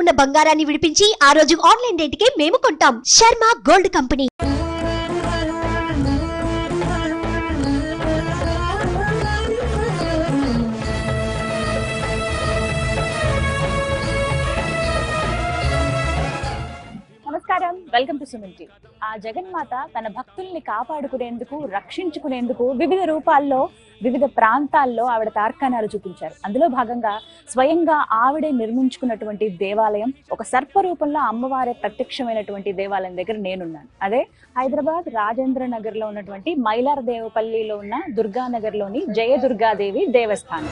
ఉన్న బంగారాన్ని విడిపించి ఆ రోజు ఆన్లైన్ రేటుకే మేము కొంటాం. Sharma gold company. నమస్కారం, వెల్కమ్ టు సుమన్ టీవీ. ఆ జగన్మాత తన భక్తుల్ని కాపాడుకునేందుకు, రక్షించుకునేందుకు వివిధ రూపాల్లో వివిధ ప్రాంతాల్లో ఆవిడ తార్కాణాలు చూపించారు. అందులో భాగంగా స్వయంగా ఆవిడే నిర్మించుకున్నటువంటి దేవాలయం, ఒక సర్ప రూపంలో అమ్మవారే ప్రత్యక్షమైనటువంటి దేవాలయం దగ్గర నేనున్నాను. అదే హైదరాబాద్ రాజేంద్ర నగర్ లో ఉన్నటువంటి మైలారదేవపల్లిలో ఉన్న దుర్గానగర్ లోని జయదుర్గాదేవి దేవస్థానం.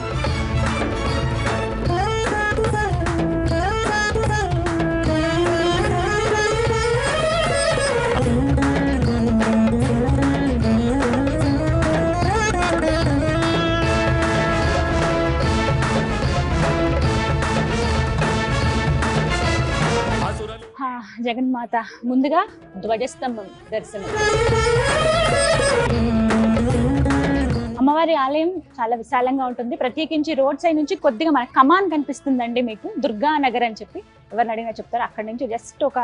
జగన్మాత ముందుగా ధ్వజస్తంభం దర్శనం. అమ్మవారి ఆలయం చాలా విశాలంగా ఉంటుంది. ప్రత్యేకించి రోడ్ సైడ్ నుంచి కొద్దిగా మన కమాన్ కనిపిస్తుందండి మీకు, దుర్గా నగర్ అని చెప్పి ఎవరిని అడిగినా చెప్తారు. అక్కడి నుంచి జస్ట్ ఒక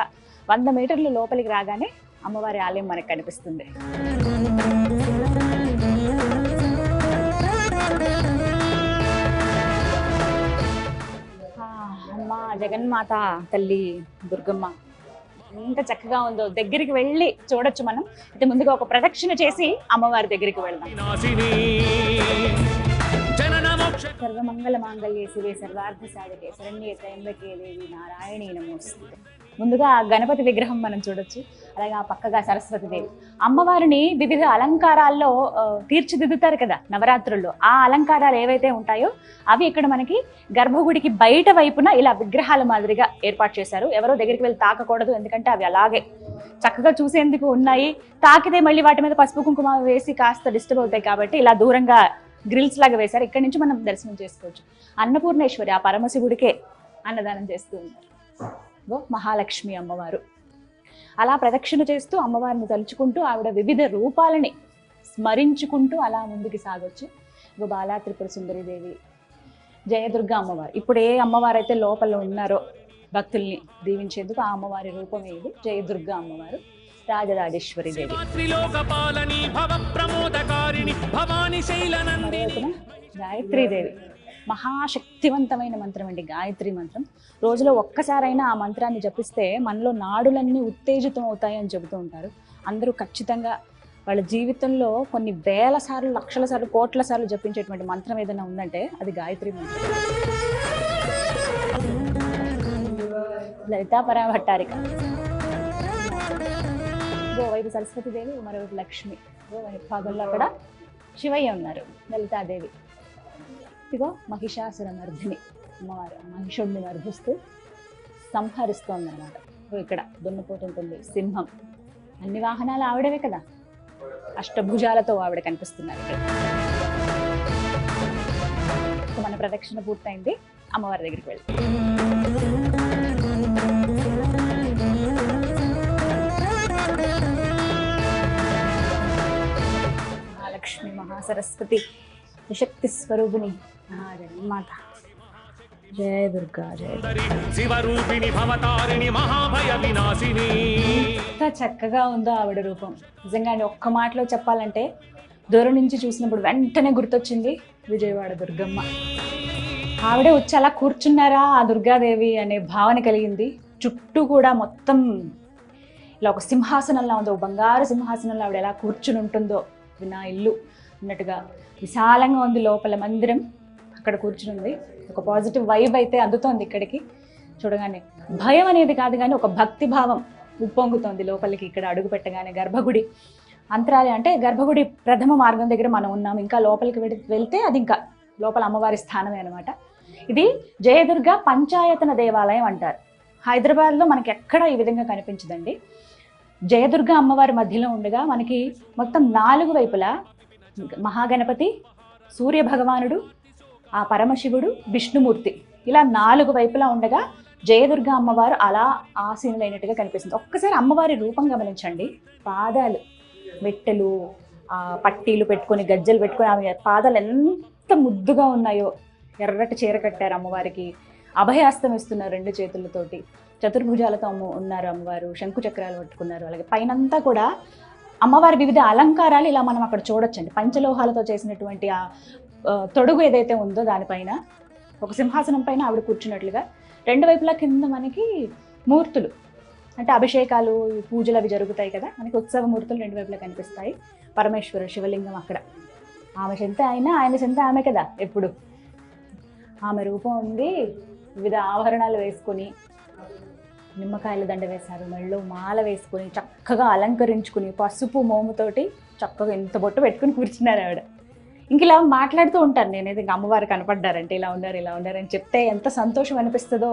100 మీటర్లు లోపలికి రాగానే అమ్మవారి ఆలయం మనకు కనిపిస్తుంది. అమ్మ జగన్మాత తల్లి దుర్గమ్మ ఎంత చక్కగా ఉందో, దగ్గరికి వెళ్ళి చూడొచ్చు మనం. అయితే ముందుగా ఒక ప్రదక్షిణ చేసి అమ్మవారి దగ్గరికి వెళ్దాం. సర్వమంగళ మాంగళ్యే శివే సర్వార్థ సాధకే శరణ్యే త్రయంబకే దేవి నారాయణీ నమోస్తుతే. ముందుగా గణపతి విగ్రహం మనం చూడొచ్చు, అలాగే ఆ పక్కగా సరస్వతి దేవి. అమ్మవారిని వివిధ అలంకారాల్లో తీర్చిదిద్దుతారు కదా నవరాత్రుల్లో. ఆ అలంకారాలు ఏవైతే ఉంటాయో అవి ఇక్కడ మనకి గర్భగుడికి బయట వైపున ఇలా విగ్రహాల మాదిరిగా ఏర్పాటు చేశారు. ఎవరో దగ్గరికి వెళ్ళి తాకకూడదు, ఎందుకంటే అవి అలాగే చక్కగా చూసేందుకు ఉన్నాయి. తాకితే మళ్ళీ వాటి మీద పసుపు కుంకుమ వేసి కాస్త డిస్టర్బ్ అవుతాయి కాబట్టి ఇలా దూరంగా గ్రిల్స్ లాగా వేశారు. ఇక్కడి నుంచి మనం దర్శనం చేసుకోవచ్చు. అన్నపూర్ణేశ్వరి ఆ పరమశివుడికే అన్నదానం చేస్తూ ఉన్నారు. మహాలక్ష్మి అమ్మవారు అలా ప్రదక్షిణ చేస్తూ అమ్మవారిని తలుచుకుంటూ ఆవిడ వివిధ రూపాలని స్మరించుకుంటూ అలా ముందుకు సాగొచ్చు. బాలా త్రిపుర సుందరి దేవి, జయదుర్గ అమ్మవారు. ఇప్పుడు ఏ అమ్మవారు అయితే లోపల ఉన్నారో భక్తుల్ని దీవించేందుకు ఆ అమ్మవారి రూపమే ఇది జయదుర్గ అమ్మవారు. రాజరాజేశ్వరి దేవి, గాయత్రీ దేవి. మహాశక్తివంతమైన మంత్రం అండి గాయత్రి మంత్రం. రోజులో ఒక్కసారైనా ఆ మంత్రాన్ని జపిస్తే మనలో నాడులన్నీ ఉత్తేజితం అవుతాయని చెబుతూ ఉంటారు. అందరూ ఖచ్చితంగా వాళ్ళ జీవితంలో కొన్ని వేల సార్లు, లక్షల సార్లు, కోట్ల సార్లు జపించేటువంటి మంత్రం ఏదైనా ఉందంటే అది గాయత్రి మంత్రం. లలితా పరాభట్టారిక. ఓవైపు సరస్వతీదేవి, మరోవైపు లక్ష్మి. భాగంలో అక్కడ శివయ్య ఉన్నారు, లలితాదేవి. ఇదిగో మహిషాసుర మర్ధిని అమ్మవారు మహిషుడిని మర్ధిస్తూ సంహరిస్తోందన్నమాట. ఇక్కడ దున్నపోతు ఉంటుంది, సింహం, అన్ని వాహనాలు ఆవిడవే కదా, అష్టభుజాలతో ఆవిడ కనిపిస్తున్నారు ఇక్కడ. మన ప్రదక్షిణ పూర్తయింది, అమ్మవారి దగ్గరికి వెళ్తాం. మహాలక్ష్మి, మహాసరస్వతి, శక్తి స్వరూపిణి జగన్మాత. జయ దుర్గా, జయ శివరూపిణి భవతారిణి మహాభయ వినాశిని. ఎంత చక్కగా ఉందో ఆవిడ రూపం. నిజంగానే ఒక్క మాటలో చెప్పాలంటే దూరం నుంచి చూసినప్పుడు వెంటనే గుర్తొచ్చింది విజయవాడ దుర్గమ్మ. ఆవిడే వచ్చి అలా కూర్చున్నారా ఆ దుర్గాదేవి అనే భావన కలిగింది. చుట్టూ కూడా మొత్తం ఇలా ఒక సింహాసనంలా ఉందో, బంగారు సింహాసనంలో ఆవిడ ఎలా కూర్చుని ఉంటుందో, నా ఇల్లు అన్నట్టుగా విశాలంగా ఉంది. లోపల మందిరం, అక్కడ కూర్చుని ఉంది. ఒక పాజిటివ్ వైబ్ అయితే అందుతోంది ఇక్కడికి. చూడగానే భయం అనేది కాదు కానీ ఒక భక్తి భావం ఉప్పొంగుతోంది లోపలికి. ఇక్కడ అడుగు పెట్టగానే గర్భగుడి అంతరాలయం అంటే గర్భగుడి ప్రథమ మార్గం దగ్గర మనం ఉన్నాం. ఇంకా లోపలికి వెళ్తే అది ఇంకా లోపల అమ్మవారి స్థానమే అనమాట. ఇది జయదుర్గ పంచాయతన దేవాలయం అంటారు. హైదరాబాద్లో మనకి ఎక్కడ ఈ విధంగా కనిపించదండి. జయదుర్గ అమ్మవారి మధ్యలో ఉండగా మనకి మొత్తం 4 వైపులా మహాగణపతి, సూర్య భగవానుడు, ఆ పరమశివుడు, విష్ణుమూర్తి, ఇలా 4 వైపులా ఉండగా జయదుర్గ అమ్మవారు అలా ఆసీనులైనట్టుగా కనిపిస్తుంది. ఒక్కసారి అమ్మవారి రూపం గమనించండి. పాదాలు, మెట్టెలు, పట్టీలు పెట్టుకొని, గజ్జలు పెట్టుకొని, ఆమె పాదాలు ఎంత ముద్దుగా ఉన్నాయో. ఎర్రటి చీర కట్టారు అమ్మవారికి. అభయాస్తం ఇస్తున్నారు 2 చేతులతోటి. చతుర్భుజాలతో ఉన్నారు అమ్మవారు, శంకు చక్రాలు పట్టుకున్నారు. అలాగే పైనంతా కూడా అమ్మవారి వివిధ అలంకారాలు ఇలా మనం అక్కడ చూడొచ్చండి. పంచలోహాలతో చేసినటువంటి ఆ తొడుగు ఏదైతే ఉందో దానిపైన ఒక సింహాసనం పైన ఆవిడ కూర్చున్నట్లుగా 2 వైపులా కింద మనకి మూర్తులు, అంటే అభిషేకాలు పూజలు అవి జరుగుతాయి కదా, మనకి ఉత్సవ మూర్తులు 2 వైపులా కనిపిస్తాయి. పరమేశ్వర శివలింగం అక్కడ, ఆమె చెంత అయినా ఆయన చెంత ఆమె కదా ఎప్పుడు. ఆమె రూపం ఉంది, వివిధ ఆభరణాలు వేసుకొని, నిమ్మకాయల దండ వేశారు, మెళ్ళో మాల వేసుకొని చక్కగా అలంకరించుకుని పసుపు మోముతోటి చక్కగా ఇంత బొట్టు పెట్టుకుని కూర్చున్నారు ఆవిడ. ఇంక ఇలా మాట్లాడుతూ ఉంటాను నేనైతే, ఇంక అమ్మవారు కనపడ్డారంటే ఇలా ఉన్నారు అని చెప్తే ఎంత సంతోషం అనిపిస్తుందో.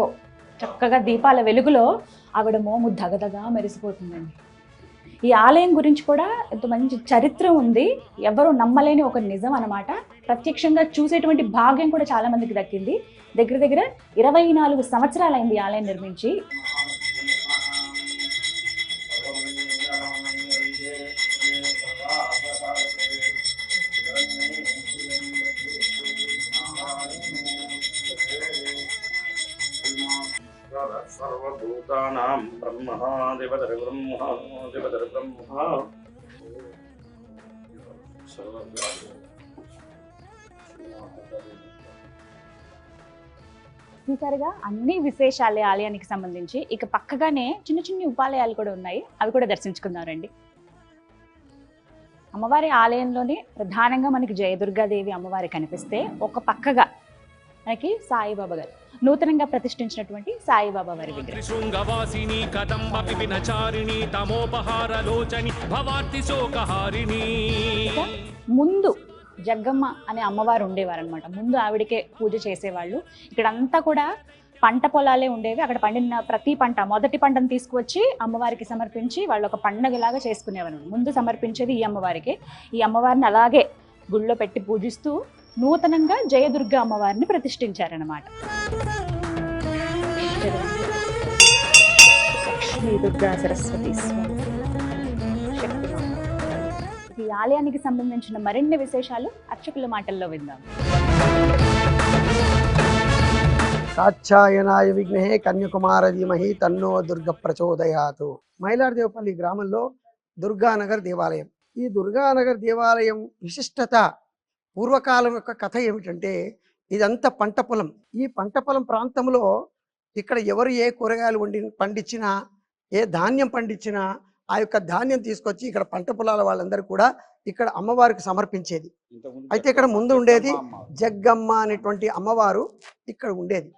చక్కగా దీపాల వెలుగులో ఆవిడ మోము దగదగా మెరిసిపోతుందండి. ఈ ఆలయం గురించి కూడా ఎంతో మంచి చరిత్ర ఉంది, ఎవరు నమ్మలేని ఒక నిజం అన్నమాట. ప్రత్యక్షంగా చూసేటువంటి భాగ్యం కూడా చాలా మందికి దక్కింది. దగ్గర దగ్గర 24 సంవత్సరాలైంది ఈ ఆలయం నిర్మించి. సర్వభూతానాం బ్రహ్మ దేవతర బ్రహ్మ దేవతర బ్రహ్మ. చూసారుగా అన్ని విశేషాలే ఆలయానికి సంబంధించి. ఇక పక్కగానే చిన్న చిన్న ఉపాలయాలు కూడా ఉన్నాయి, అవి కూడా దర్శించుకుందామండి. అమ్మవారి ఆలయంలోనే ప్రధానంగా మనకి జయదుర్గాదేవి అమ్మవారి కనిపిస్తే, ఒక పక్కగా మనకి సాయిబాబా గారు నూతనంగా ప్రతిష్ఠించినటువంటి సాయిబాబా వారి విగ్రహం. శృంగవాసిని కదంబ విపినచారిణి తమోపహారలోచని భవార్తి శోకహారిణి. ముందు జగ్గమ్మ అనే అమ్మవారు ఉండేవారనమాట. ముందు ఆవిడకే పూజ చేసేవాళ్ళు. ఇక్కడంతా కూడా పంట పొలాలే ఉండేవి. అక్కడ పండిన ప్రతి పంట, మొదటి పంటను తీసుకువచ్చి అమ్మవారికి సమర్పించి వాళ్ళు ఒక పండగలాగా చేసుకునేవారు. ముందు సమర్పించేది ఈ అమ్మవారికి. ఈ అమ్మవారిని అలాగే గుళ్ళో పెట్టి పూజిస్తూ నూతనంగా జయదుర్గ అమ్మవారిని ప్రతిష్ఠించారనమాట. లక్ష్మీ దుర్గా సరస్వతి ఈ ఆలయానికి సంబంధించిన మరిన్ని విశేషాలు అర్చకుల మాటల్లో విందాం. కాచ్యాయనాయ విఘ్నహే కన్యాకుమార ధీమహి తన్నో దుర్గ ప్రచోదయాతు. మైలార్దేవపల్లి గ్రామంలో దుర్గానగర్ దేవాలయం. ఈ దుర్గానగర్ దేవాలయం విశిష్టత, పూర్వకాలం యొక్క కథ ఏమిటంటే, ఇదంతా పంట పొలం. ఈ పంట పొలం ప్రాంతంలో ఇక్కడ ఎవరు ఏ కూరగాయలు పండించినా, ఏ ధాన్యం పండించినా ఆ యొక్క ధాన్యం తీసుకొచ్చి ఇక్కడ పంట పొలాల వాళ్ళందరూ కూడా ఇక్కడ అమ్మవారికి సమర్పించేది. అయితే ఇక్కడ ముందు ఉండేది జగ్గమ్మ అనేటువంటి అమ్మవారు ఇక్కడ ఉండేది.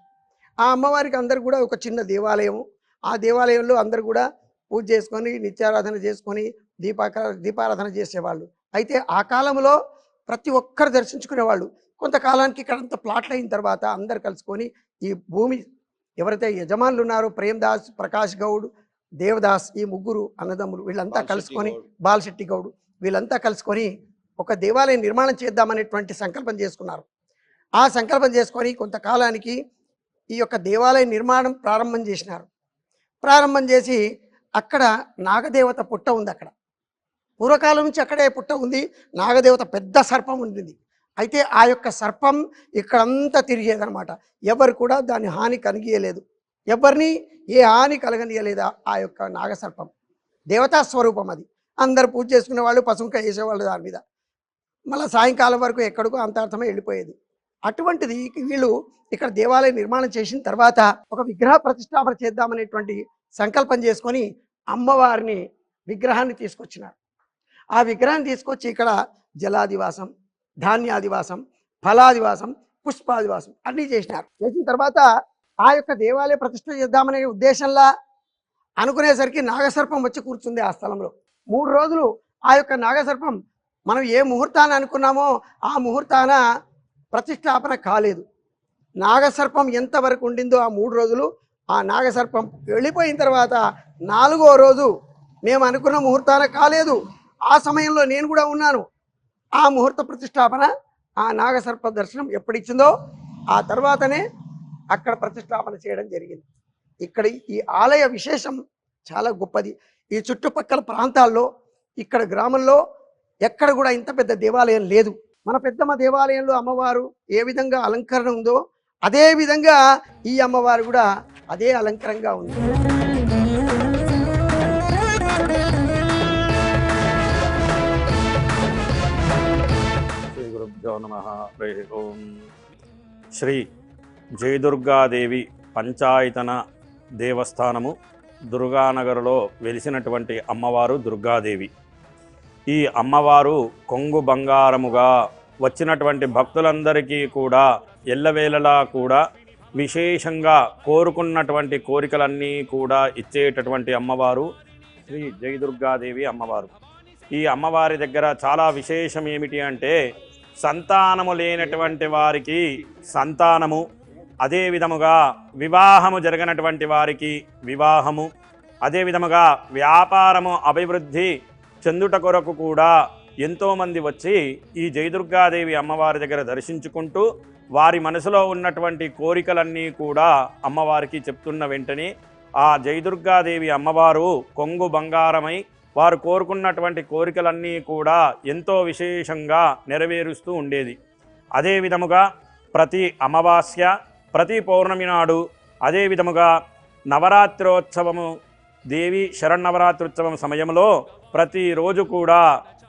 ఆ అమ్మవారికి అందరు కూడా ఒక చిన్న దేవాలయం. ఆ దేవాలయంలో అందరు కూడా పూజ చేసుకొని, నిత్యారాధన చేసుకొని, దీపారాధన చేసేవాళ్ళు. అయితే ఆ కాలంలో ప్రతి ఒక్కరు దర్శించుకునేవాళ్ళు. కొంతకాలానికి ఇక్కడంతా ప్లాట్లు అయిన తర్వాత అందరు కలుసుకొని ఈ భూమి ఎవరైతే యజమానులు ఉన్నారో, ప్రేమ్దాస్, ప్రకాష్ గౌడ్, దేవదాస్, ఈ ముగ్గురు అన్నదమ్ములు వీళ్ళంతా కలుసుకొని, బాలశెట్టి గౌడ్ వీళ్ళంతా కలుసుకొని ఒక దేవాలయం నిర్మాణం చేద్దామనేటువంటి సంకల్పం చేసుకున్నారు. ఆ సంకల్పం చేసుకొని కొంతకాలానికి ఈ యొక్క దేవాలయ నిర్మాణం ప్రారంభం చేసినారు. ప్రారంభం చేసి అక్కడ నాగదేవత పుట్ట ఉంది. అక్కడ పూర్వకాలం నుంచి అక్కడే పుట్ట ఉంది. నాగదేవత పెద్ద సర్పం ఉంటుంది. అయితే ఆ యొక్క సర్పం ఇక్కడంతా తిరిగేదనమాట. ఎవరు కూడా దాన్ని హాని కలిగియలేదు, ఎవరిని ఏ హాని కలగనియలేదు. ఆ యొక్క నాగసర్పం దేవతా స్వరూపం. అది అందరు పూజ చేసుకునే వాళ్ళు, పసుంక వేసేవాళ్ళు దాని మీద. మళ్ళీ సాయంకాలం వరకు ఎక్కడికో అంతార్థమే వెళ్ళిపోయేది. అటువంటిది వీళ్ళు ఇక్కడ దేవాలయం నిర్మాణం చేసిన తర్వాత ఒక విగ్రహ ప్రతిష్టాపన చేద్దామనేటువంటి సంకల్పం చేసుకొని అమ్మవారిని విగ్రహాన్ని తీసుకొచ్చినారు. ఆ విగ్రహాన్ని తీసుకొచ్చి ఇక్కడ జలాదివాసం, ధాన్యాదివాసం, ఫలాదివాసం, పుష్పాదివాసం అన్నీ చేసినారు. చేసిన తర్వాత ఆ యొక్క దేవాలయ ప్రతిష్ఠ చేద్దామనే ఉద్దేశంలా అనుకునేసరికి నాగసర్పం వచ్చి కూర్చుంది ఆ స్థలంలో. 3 రోజులు ఆ యొక్క నాగసర్పం మనం ఏ ముహూర్తాన్ని అనుకున్నామో ఆ ముహూర్తాన ప్రతిష్టాపన కాలేదు. నాగసర్పం ఎంతవరకు ఉండిందో ఆ 3 రోజులు, ఆ నాగసర్పం వెళ్ళిపోయిన తర్వాత 4వ రోజు మేము అనుకున్న ముహూర్తాన కాలేదు. ఆ సమయంలో నేను కూడా ఉన్నాను. ఆ ముహూర్త ప్రతిష్టాపన, ఆ నాగసర్ప దర్శనం ఎప్పుడిచ్చిందో ఆ తర్వాతనే అక్కడ ప్రతిష్టాపన చేయడం జరిగింది. ఇక్కడ ఈ ఆలయ విశేషం చాలా గొప్పది. ఈ చుట్టుపక్కల ప్రాంతాల్లో, ఇక్కడ గ్రామంలో ఎక్కడ కూడా ఇంత పెద్ద దేవాలయం లేదు. మన పెద్దమ్మ దేవాలయంలో అమ్మవారు ఏ విధంగా అలంకరణ ఉందో అదే విధంగా ఈ అమ్మవారు కూడా అదే అలంకరంగా ఉంది. శ్రీ గురుభ్యో నమః. హరి ఓం. శ్రీ జయదుర్గాదేవి పంచాయతన దేవస్థానము దుర్గానగర్లో వెలిసినటువంటి అమ్మవారు దుర్గాదేవి. ఈ అమ్మవారు కొంగు బంగారముగా వచ్చినటువంటి భక్తులందరికీ కూడా ఎల్లవేళలా కూడా విశేషంగా కోరుకున్నటువంటి కోరికలన్నీ కూడా ఇచ్చేటటువంటి అమ్మవారు శ్రీ జయదుర్గాదేవి అమ్మవారు. ఈ అమ్మవారి దగ్గర చాలా విశేషం ఏమిటి అంటే సంతానము లేనటువంటి వారికి సంతానము, అదే విధముగా వివాహము జరగనటువంటి వారికి వివాహము, అదే విధముగా వ్యాపారము అభివృద్ధి చెందుట కొరకు కూడా ఎంతోమంది వచ్చి ఈ జయదుర్గాదేవి అమ్మవారి దగ్గర దర్శించుకుంటూ వారి మనసులో ఉన్నటువంటి కోరికలన్నీ కూడా అమ్మవారికి చెప్తున్న వెంటనే ఆ జయదుర్గాదేవి అమ్మవారు కొంగు బంగారమై వారు కోరుకున్నటువంటి కోరికలన్నీ కూడా ఎంతో విశేషంగా నెరవేరుస్తూ ఉండేది. అదే విధముగా ప్రతి అమావాస్య, ప్రతి పౌర్ణమి నాడు, అదే విధముగా నవరాత్రోత్సవము, దేవి శరన్నవరాత్రోత్సవం సమయంలో ప్రతిరోజు కూడా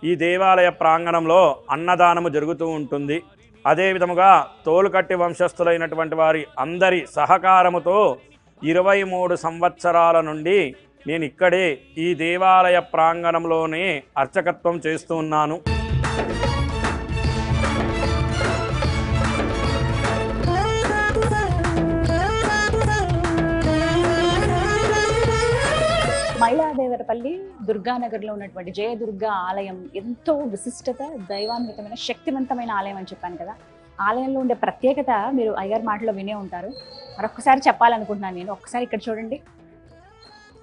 ఈ దేవాలయ ప్రాంగణంలో అన్నదానము జరుగుతూ ఉంటుంది. అదే విధముగా తోలుకట్టి వంశస్థులైనటువంటి వారి అందరి సహకారముతో 23 సంవత్సరాల నుండి నేను ఇక్కడే ఈ దేవాలయ ప్రాంగణంలోనే అర్చకత్వం చేస్తూ ఉన్నాను. మైలాదేవరపల్లి దుర్గానగర్లో ఉన్నటువంటి జయదుర్గా ఆలయం ఎంతో విశిష్టత, దైవాన్వితమైన శక్తివంతమైన ఆలయం అని చెప్పాను కదా. ఆలయంలో ఉండే ప్రత్యేకత మీరు అయ్యగారి మాటలో వినే ఉంటారు. మరొకసారి చెప్పాలనుకుంటున్నాను నేను. ఒక్కసారి ఇక్కడ చూడండి.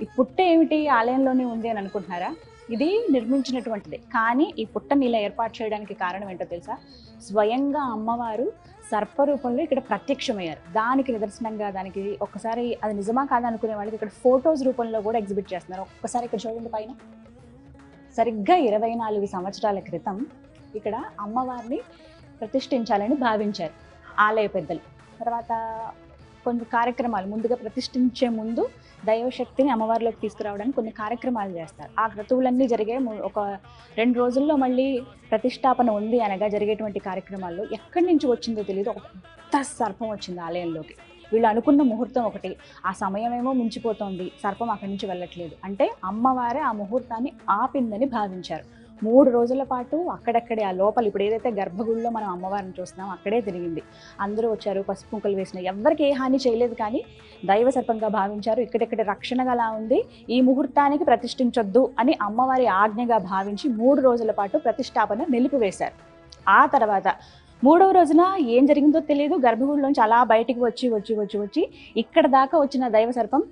ఈ పుట్ట ఏమిటి ఆలయంలోనే ఉంది అని అనుకుంటున్నారా? ఇది నిర్మించినటువంటిదే. కానీ ఈ పుట్టని ఇలా ఏర్పాటు చేయడానికి కారణం ఏంటో తెలుసా? స్వయంగా అమ్మవారు సర్పరూపంలో ఇక్కడ ప్రత్యక్షమయ్యారు. దానికి నిదర్శనంగా, దానికి ఒక్కసారి అది నిజమా కాదా అనుకునే వాళ్ళకి ఇక్కడ ఫొటోస్ రూపంలో కూడా ఎగ్జిబిట్ చేస్తున్నారు. ఒక్కసారి ఇక్కడ చూడండి పైన. సరిగ్గా 24 సంవత్సరాల క్రితం ఇక్కడ అమ్మవారిని ప్రతిష్ఠించాలని భావించారు ఆలయ పెద్దలు. తర్వాత కొన్ని కార్యక్రమాలు, ముందుగా ప్రతిష్ఠించే ముందు దైవశక్తిని అమ్మవారిలోకి తీసుకురావడానికి కొన్ని కార్యక్రమాలు చేస్తారు. ఆ క్రతువులన్నీ జరిగే ఒక 2 రోజుల్లో మళ్ళీ ప్రతిష్టాపన ఉంది అనగా జరిగేటువంటి కార్యక్రమాల్లో ఎక్కడి నుంచి వచ్చిందో తెలియదు, ఒక పెద్ద సర్పం వచ్చింది ఆలయంలోకి. వీళ్ళు అనుకున్న ముహూర్తం ఒకటి, ఆ సమయమేమో మించిపోతోంది, సర్పం అక్కడి నుంచి వెళ్ళట్లేదు. అంటే అమ్మవారే ఆ ముహూర్తాన్ని ఆపిందని భావించారు. 3 రోజుల పాటు అక్కడక్కడే ఆ లోపల, ఇప్పుడు ఏదైతే గర్భగుడిలో మనం అమ్మవారిని చూస్తున్నాం అక్కడే తిరిగింది. అందరూ వచ్చారు, పసుపు కుంకలు వేసిన, ఎవరికి ఏ హాని చేయలేదు. కానీ దైవ సర్పంగా భావించారు. ఇక్కడెక్కడ రక్షణగా అలా ఉంది, ఈ ముహూర్తానికి ప్రతిష్ఠించొద్దు అని అమ్మవారి ఆజ్ఞగా భావించి 3 రోజుల పాటు ప్రతిష్టాపన నిలిపివేశారు. ఆ తర్వాత 3వ రోజున ఏం జరిగిందో తెలియదు, గర్భగుడిలోంచి అలా బయటికి వచ్చి వచ్చి వచ్చి వచ్చి ఇక్కడ దాకా వచ్చిన దైవ సర్పం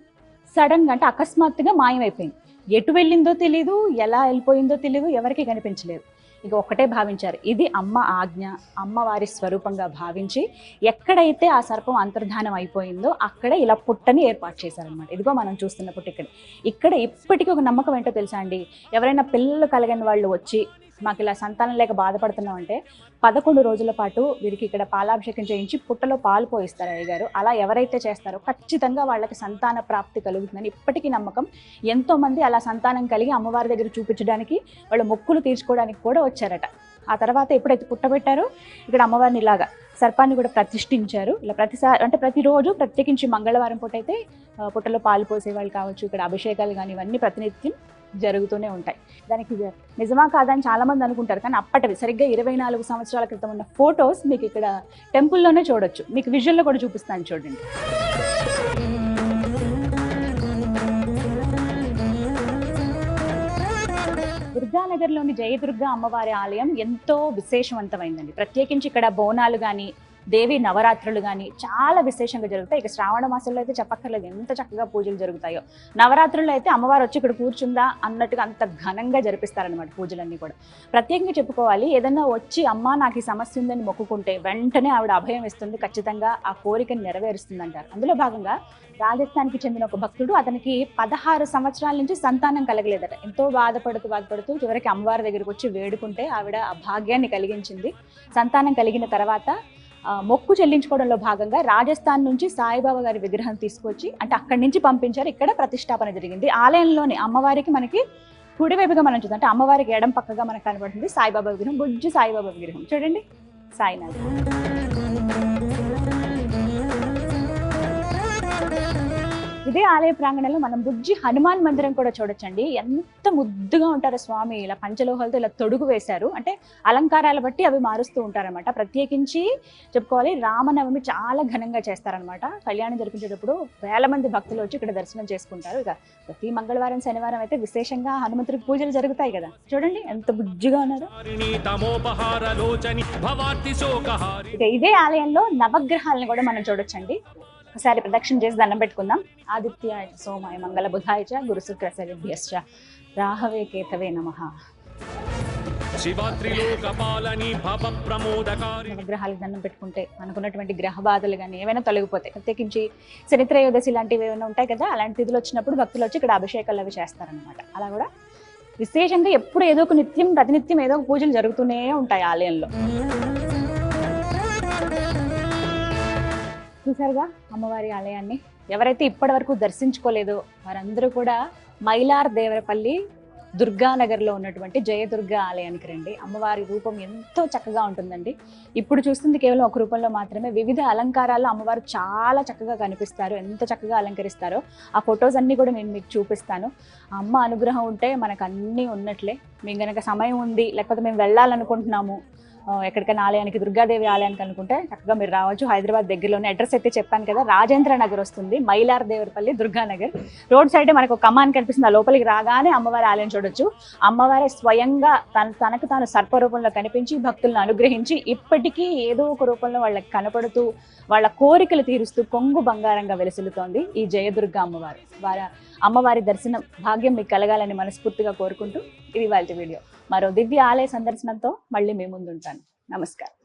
సడన్గా, అంటే అకస్మాత్తుగా మాయమైపోయింది. ఎటు వెళ్ళిందో తెలీదు, ఎలా వెళ్ళిపోయిందో తెలీదు, ఎవరికి కనిపించలేదు. ఇక ఒక్కటే భావించారు, ఇది అమ్మ ఆజ్ఞ, అమ్మవారి స్వరూపంగా భావించి ఎక్కడైతే ఆ సర్పం అంతర్ధానం అయిపోయిందో అక్కడే ఇలా పుట్టని ఏర్పాటు చేశారనమాట. ఇదిగో మనం చూస్తున్న పుట్ట ఇక్కడ ఇప్పటికీ ఒక నమ్మకం ఏంటో తెలుసా అండి? ఎవరైనా పిల్లలు కలగని వాళ్ళు వచ్చి మాకు ఇలా సంతానం లేక బాధపడుతున్నాం అంటే 11 రోజుల పాటు వీరికి ఇక్కడ పాలాభిషేకం చేయించి పుట్టలో పాలు పోయిస్తారు అయ్యగారు. అలా ఎవరైతే చేస్తారో ఖచ్చితంగా వాళ్ళకి సంతాన ప్రాప్తి కలుగుతుందని ఇప్పటికీ నమ్మకం. ఎంతోమంది అలా సంతానం కలిగి అమ్మవారి దగ్గర చూపించడానికి, వాళ్ళ మొక్కులు తీర్చుకోవడానికి కూడా వచ్చారట. ఆ తర్వాత ఎప్పుడైతే పుట్టబెట్టారో ఇక్కడ అమ్మవారిని ఇలాగా సర్పాన్ని కూడా ప్రతిష్ఠించారు. ఇలా ప్రతిసారి, అంటే ప్రతిరోజు ప్రత్యేకించి మంగళవారం పూట అయితే పుట్టలో పాలు పోసేవాళ్ళు కావచ్చు, ఇక్కడ అభిషేకాలు కానీ ఇవన్నీ ప్రతినిత్యం జరుగుతూనే ఉంటాయి. దానికి నిజమా కాదని చాలా మంది అనుకుంటారు. కానీ అప్పటివి సరిగ్గా 24 సంవత్సరాల క్రితం ఉన్న ఫొటోస్ మీకు ఇక్కడ టెంపుల్లోనే చూడొచ్చు. మీకు విజువల్లో కూడా చూపిస్తాను చూడండి. దుర్గానగర్లోని జయదుర్గా అమ్మవారి ఆలయం ఎంతో విశేషవంతమైందండి. ప్రత్యేకించి ఇక్కడ బోనాలు కానీ, దేవి నవరాత్రులు కానీ చాలా విశేషంగా జరుగుతాయి. ఇక శ్రావణ మాసంలో అయితే చెప్పక్కర్లేదు, ఎంత చక్కగా పూజలు జరుగుతాయో. నవరాత్రుల్లో అయితే అమ్మవారు వచ్చి ఇక్కడ కూర్చుందా అన్నట్టుగా అంత ఘనంగా జరిపిస్తారనమాట పూజలన్నీ కూడా. ప్రత్యేకంగా చెప్పుకోవాలి, ఏదన్నా వచ్చి అమ్మ నాకు ఈ సమస్య ఉందని మొక్కుకుంటే వెంటనే ఆవిడ అభయం ఇస్తుంది, ఖచ్చితంగా ఆ కోరికను నెరవేరుస్తుంది అంటారు. అందులో భాగంగా రాజస్థాన్కి చెందిన ఒక భక్తుడు, అతనికి 16 సంవత్సరాల నుంచి సంతానం కలగలేదట. ఎంతో బాధపడుతూ చివరికి అమ్మవారి దగ్గరికి వచ్చి వేడుకుంటే ఆవిడ ఆ భాగ్యాన్ని కలిగించింది. సంతానం కలిగిన తర్వాత మొక్కు చెల్లించుకోవడంలో భాగంగా రాజస్థాన్ నుంచి సాయిబాబా గారి విగ్రహం తీసుకొచ్చి అంటే అక్కడి నుంచి పంపించారు, ఇక్కడ ప్రతిష్టాపన జరిగింది. ఆలయంలోని అమ్మవారికి మనకి కుడివైపుగా మనం చూద్దాం, అంటే అమ్మవారికి ఎడం పక్కగా మనకు కనబడుతుంది సాయిబాబా విగ్రహం, బుజ్జి సాయిబాబా విగ్రహం చూడండి, సాయినాథ్. ఇదే ఆలయ ప్రాంగణంలో మనం బుజ్జి హనుమాన్ మందిరం కూడా చూడొచ్చండి. ఎంత ముద్దుగా ఉంటారో స్వామి, ఇలా పంచలోహాలతో ఇలా తొడుగు వేశారు, అంటే అలంకారాల బట్టి అవి మారుస్తూ ఉంటారనమాట. ప్రత్యేకించి చెప్పుకోవాలి, రామనవమి చాలా ఘనంగా చేస్తారనమాట. కళ్యాణం జరిపించేటప్పుడు వేల మంది భక్తులు వచ్చి ఇక్కడ దర్శనం చేసుకుంటారు. ఇక ప్రతి మంగళవారం శనివారం అయితే విశేషంగా హనుమంతుడికి పూజలు జరుగుతాయి కదా. చూడండి ఎంత బుజ్జిగా ఉన్నారు. ఇక ఇదే ఆలయంలో నవగ్రహాలను కూడా మనం చూడొచ్చండి. ఒకసారి ప్రదక్షిణ చేసి దండం పెట్టుకుందాం. ఆదిత్యాయ సోమాయ మంగళ బుధాయ చ గురు శుక్ర శనిభ్యశ్చ రాహవే కేతవే నమః. నవగ్రహాలకు దండం పెట్టుకుంటే మనకున్నటువంటి గ్రహ బాధలు కానీ ఏమైనా తొలగిపోతాయి. ప్రత్యేకించి శనిత్రయోదశి లాంటివి ఏమైనా ఉంటాయి కదా, అలాంటి తిథులు వచ్చినప్పుడు భక్తులు వచ్చి ఇక్కడ అభిషేకాలు అవి చేస్తారనమాట. అలా కూడా విశేషంగా ఎప్పుడు ఏదో ఒక నిత్యం ప్రతినిత్యం ఏదో ఒక పూజలు జరుగుతూనే ఉంటాయి ఆలయంలో. చూసారుగా అమ్మవారి ఆలయాన్ని. ఎవరైతే ఇప్పటి వరకు దర్శించుకోలేదో వారందరూ కూడా మైలార్ దేవరపల్లి దుర్గానగర్లో ఉన్నటువంటి జయదుర్గా ఆలయానికి రండి. అమ్మవారి రూపం ఎంతో చక్కగా ఉంటుందండి. ఇప్పుడు చూస్తుంది కేవలం ఒక రూపంలో మాత్రమే. వివిధ అలంకారాల్లో అమ్మవారు చాలా చక్కగా కనిపిస్తారు. ఎంత చక్కగా అలంకరిస్తారో ఆ ఫొటోస్ అన్నీ కూడా నేను మీకు చూపిస్తాను. అమ్మ అనుగ్రహం ఉంటే మనకు అన్నీ ఉన్నట్లే. మీకు కనుక సమయం ఉంది, లేకపోతే మేము వెళ్ళాలనుకుంటున్నాము ఎక్కడికైనా ఆలయానికి, దుర్గాదేవి ఆలయానికి అనుకుంటే చక్కగా మీరు రావచ్చు. హైదరాబాద్ దగ్గరలోనే అడ్రస్ అయితే చెప్పాను కదా, రాజేంద్ర నగర్ వస్తుంది, మైలార్ దేవరపల్లి దుర్గానగర్. రోడ్ సైడ్ మనకు ఒక కమాన్ కనిపిస్తుంది, ఆ లోపలికి రాగానే అమ్మవారి ఆలయం చూడొచ్చు. అమ్మవారి స్వయంగా తనకు తాను సర్పరూపంలో కనిపించి భక్తులను అనుగ్రహించి ఇప్పటికీ ఏదో ఒక రూపంలో వాళ్ళకి కనపడుతూ వాళ్ళ కోరికలు తీరుస్తూ కొంగు బంగారంగా వెలుసులుతోంది ఈ జయదుర్గ అమ్మవారు. అమ్మవారి దర్శనం భాగ్యం మీకు కలగాలని మనస్ఫూర్తిగా కోరుకుంటూ ఇది వాళ్ళ వీడియో. మరో దివ్య ఆలయ సందర్శనంతో మళ్ళీ మీ ముందుంటాను. నమస్కారం.